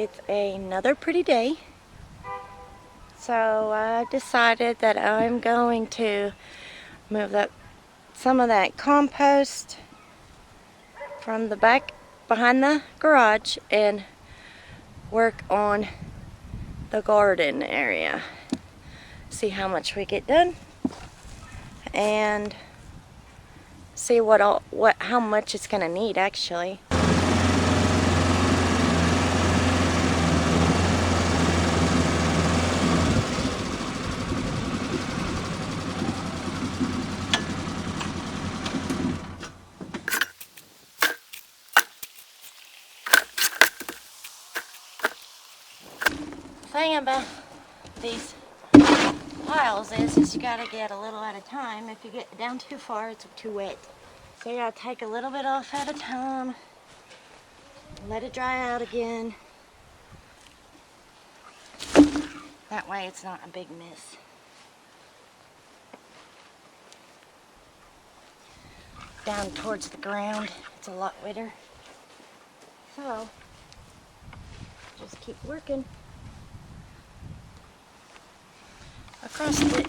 It's another pretty day. So I decided that I'm going to move some of that compost from the back behind the garage and work on the garden area. See how much we get done and see how much it's gonna need actually. The thing about these piles is you gotta get a little at a time. If you get down too far, it's too wet. So you gotta take a little bit off at a time, let it dry out again. That way it's not a big mess. Down towards the ground, it's a lot wetter. So, just keep working across it.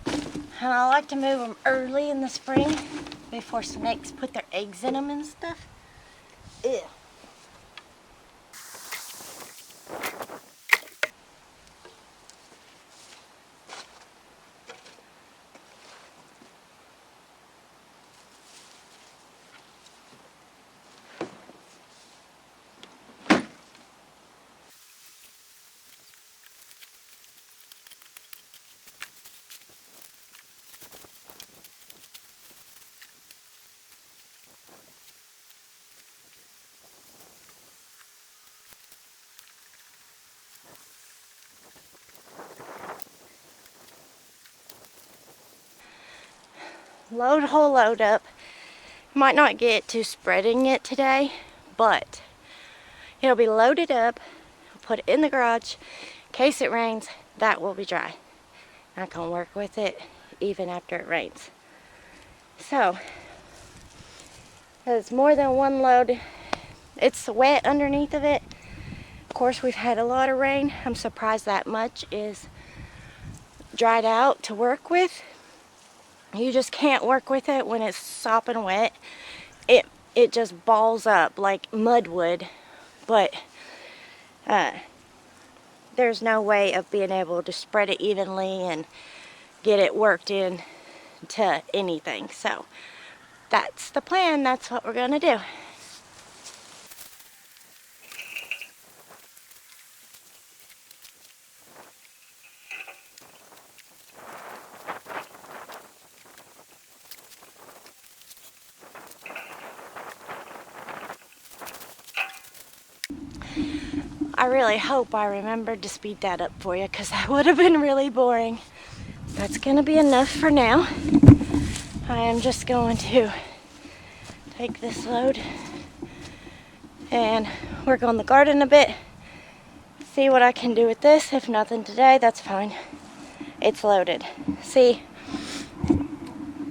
And I like to move them early in the spring before snakes put their eggs in them and stuff. Ew. Whole load up. Might not get to spreading it today, but it'll be loaded up. Put it in the garage. In case it rains, that will be dry. I can work with it even after it rains. So, there's more than one load. It's wet underneath of it. Of course, we've had a lot of rain. I'm surprised that much is dried out to work with. You just can't work with it when it's sopping wet. It just balls up like mud would, but there's no way of being able to spread it evenly and get it worked in to anything. So that's the plan. That's what we're gonna do. I really hope I remembered to speed that up for you, because that would have been really boring. That's gonna be enough for now. I am just going to take this load and work on the garden a bit. See what I can do with this. If nothing today, that's fine. It's loaded. See,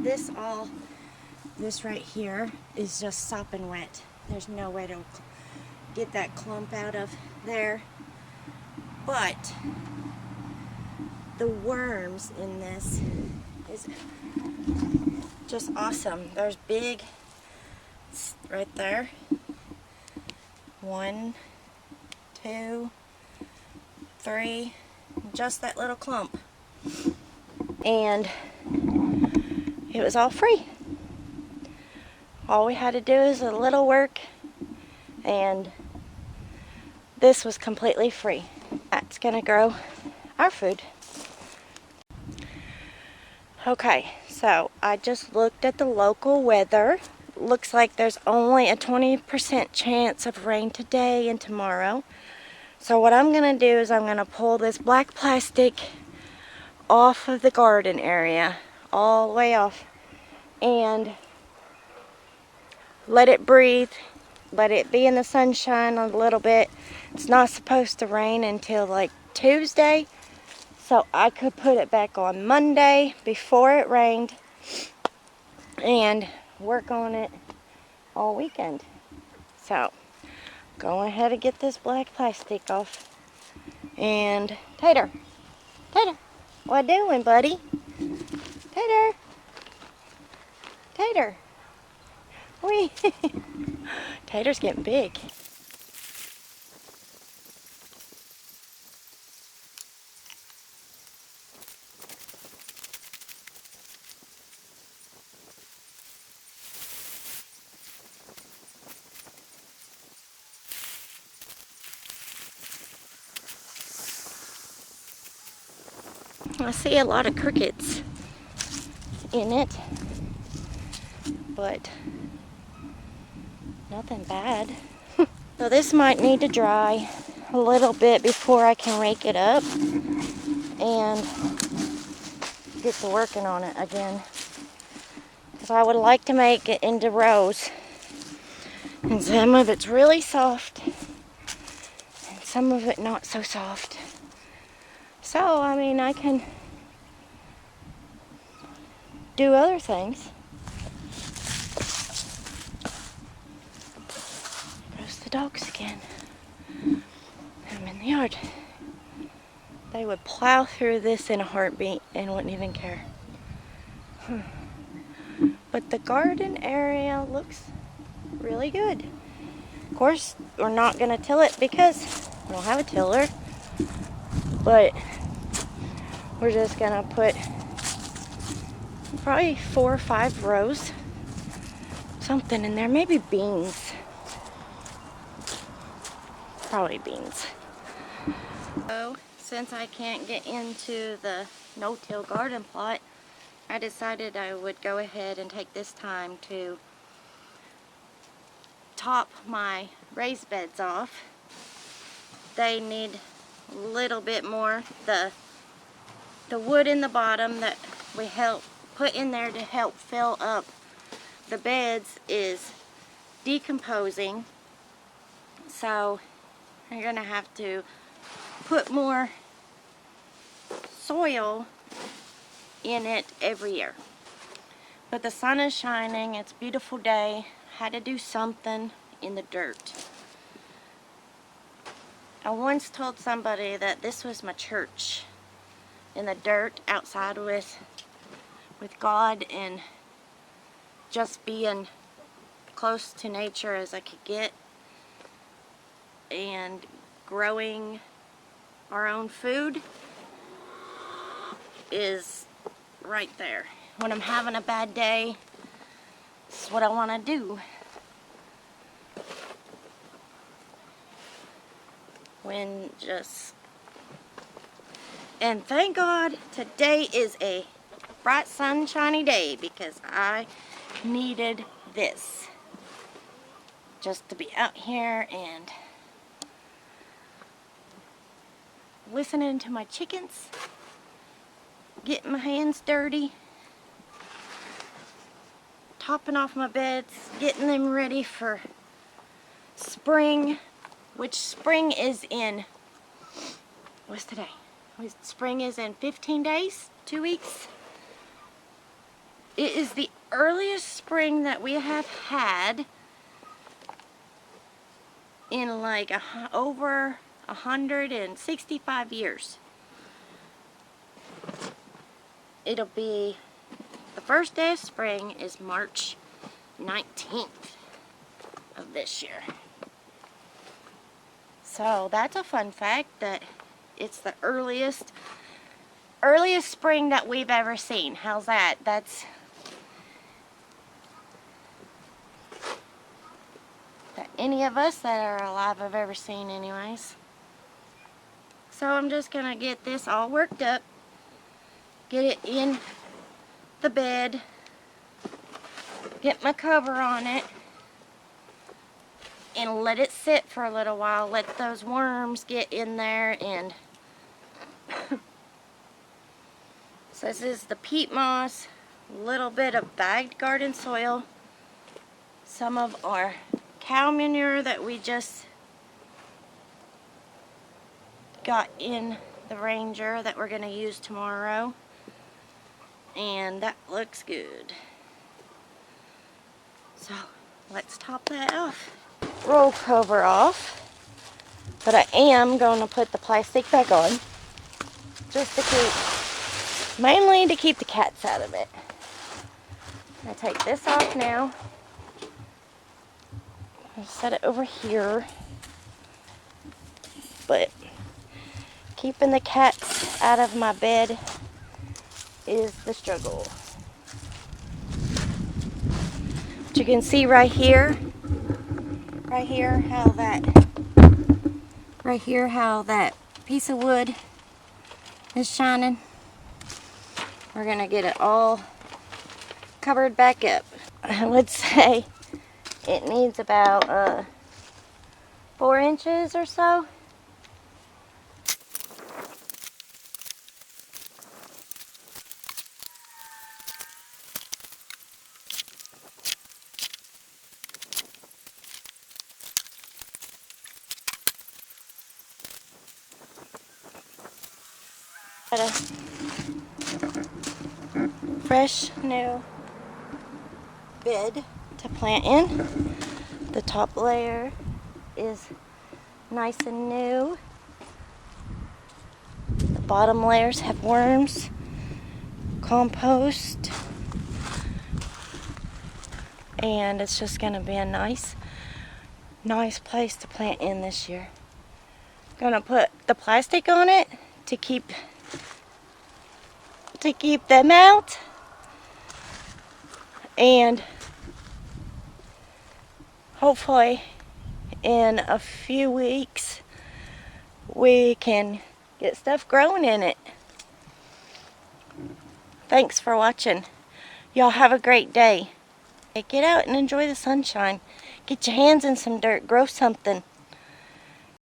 this right here is just sopping wet. There's no way to get that clump out of there. But the worms in this is just awesome. There's big right there. 1, 2, 3, just that little clump. And it was all free. All we had to do is a little work, and this was completely free. That's gonna grow our food. Okay, so I just looked at the local weather. Looks like there's only a 20% chance of rain today and tomorrow. So what I'm gonna do is I'm gonna pull this black plastic off of the garden area, all the way off, and let it breathe, let it be in the sunshine a little bit. It's not supposed to rain until like Tuesday, so I could put it back on Monday before it rained and work on it all weekend. So Go ahead and get this black plastic off. And Tater, Tater, what doing, buddy? Tater, Tater. Wee. Tater's getting big. I see a lot of crickets in it, but nothing bad. So this might need to dry a little bit before I can rake it up and get to working on it again. Because I would like to make it into rows. And some of it's really soft and some of it not so soft. So, I mean, I can do other things. There's the dogs again. I'm in the yard. They would plow through this in a heartbeat and wouldn't even care. But the garden area looks really good. Of course, we're not going to till it because we don't have a tiller. But we're just going to put probably 4 or 5 rows. Something in there. Maybe beans. Probably beans. So, since I can't get into the no-till garden plot, I decided I would go ahead and take this time to top my raised beds off. They need a little bit more. The wood in the bottom that we put in there to help fill up the beds is decomposing. So you're going to have to put more soil in it every year. But the sun is shining, it's a beautiful day. Had to do something in the dirt. I once told somebody that this was my church, in the dirt outside with God and just being close to nature as I could get and growing our own food is right there. When I'm having a bad day, this is what I want to do. And thank God today is a bright sunshiny day because I needed this. Just to be out here and listening to my chickens, getting my hands dirty, topping off my beds, getting them ready for spring, which spring is in, what's today? Spring is in 15 days, 2 weeks. It is the earliest spring that we have had in like over 165 years. It'll be, the first day of spring is March 19th of this year. So that's a fun fact, that it's the earliest spring that we've ever seen. How's that? That's that any of us that are alive have ever seen anyways. So I'm just gonna get this all worked up, get it in the bed, get my cover on it, and let it sit for a little while. Let those worms get in there. And so this is the peat moss, a little bit of bagged garden soil, some of our cow manure that we just got in the Ranger that we're going to use tomorrow, and that looks good. So let's top that off. roll cover off. But I am going to put the plastic back on. Just to keep, mainly to keep the cats out of it. I take this off now. I'll set it over here. But keeping the cats out of my bed is the struggle. But you can see right here how that piece of wood is shining. We're gonna get it all covered back up. I would say it needs about 4 inches or so. Got a fresh new bed to plant in. The top layer is nice and new. The bottom layers have worms, compost, and it's just going to be a nice place to plant in this year. Gonna put the plastic on it to keep them out, and hopefully in a few weeks we can get stuff growing in it. Thanks for watching. Y'all have a great day. Get out and enjoy the sunshine. Get your hands in some dirt, grow something.